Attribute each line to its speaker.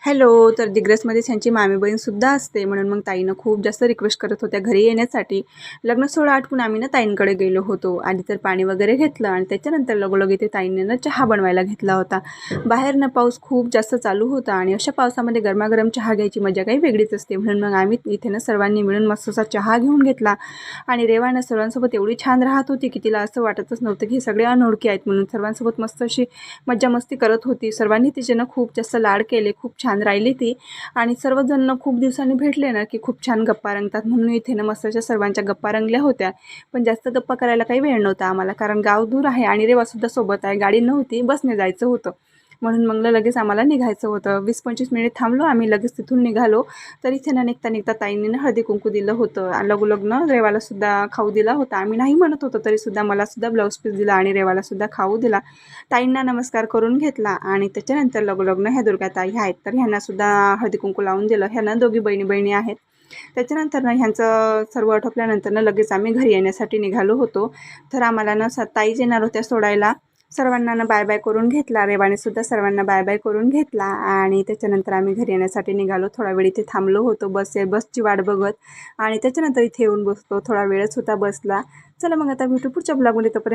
Speaker 1: Hello. तर दिग्रसमध्ये त्यांची मामी बहीणसुद्धा असते, म्हणून मग ताईनं खूप जास्त रिक्वेस्ट करत होत्या घरी येण्यासाठी. लग्न सोहळा आटपून आम्ही ना ताईंकडे गेलो होतो. आधी तर पाणी वगैरे घेतलं आणि त्याच्यानंतर लगोलग इथे ताईंनी ना चहा बनवायला घेतला होता. बाहेरनं पाऊस खूप जास्त चालू होता आणि अशा पावसामध्ये गरमागरम चहा घ्यायची मजा काही वेगळीच असते. म्हणून मग आम्ही इथे ना सर्वांनी मिळून मस्तसा चहा घेऊन घेतला आणि रेवाना सर्वांसोबत एवढी छान राहत होती की तिला असं वाटतच नव्हतं की हे सगळे अनोळखी आहेत म्हणून. सर्वांसोबत मस्त अशी मज्जा मस्ती करत होती. सर्वांनी तिचे ना खूप जास्त लाड केले. खूप छान राहिली ती आणि सर्वजण खूप दिवसांनी भेटले ना की खूप छान गप्पा रंगतात, म्हणून इथे ना मस्त अशा सर्वांच्या गप्पा रंगल्या होत्या. पण जास्त गप्पा करायला काही वेळ नव्हता आम्हाला, कारण गाव दूर आहे आणि रेवासुद्धा सोबत आहे. गाडी नव्हती, बसने जायचं होतं, म्हणून मग लगेच आम्हाला निघायचं होतं. 20-25 मिनिट थांबलो आम्ही, लगेच तिथून निघालो. तर इथे ना निघता निघता ताईंनी ना हळदी कुंकू दिलं होतं. लगोलग ना रेवाला सुद्धा खाऊ दिला होता. आम्ही नाही म्हणत होतो तरीसुद्धा मला सुद्धा ब्लाऊज पीस दिला आणि रेवाला सुद्धा खाऊ दिला. ताईंना नमस्कार करून घेतला आणि त्याच्यानंतर लगोलग ना ह्या दुर्गा ताई आहेत, तर ह्यांना सुद्धा हळदी कुंकू लावून दिलं. ह्यांना दोघी बहिणी बहिणी आहेत. त्याच्यानंतर ना ह्यांचं सर्व आटोपल्यानंतर ना लगेच आम्ही घरी येण्यासाठी निघालो होतो. तर आम्हाला ना ताईच येणार होत्या सोडायला. सर्वांना ना बाय बाय करून घेतला. रेवाने सुद्धा सर्वांना बाय बाय करून घेतला आणि त्याच्यानंतर आम्ही घरी येण्यासाठी निघालो. थोडा वेळ इथे थांबलो होतो बसची वाट बघत आणि त्याच्यानंतर इथे येऊन बसतो. थोडा वेळच होता बसला. चला मग आता भेटू पुढच्या ब्लॉगमध्ये. तोपर्यंत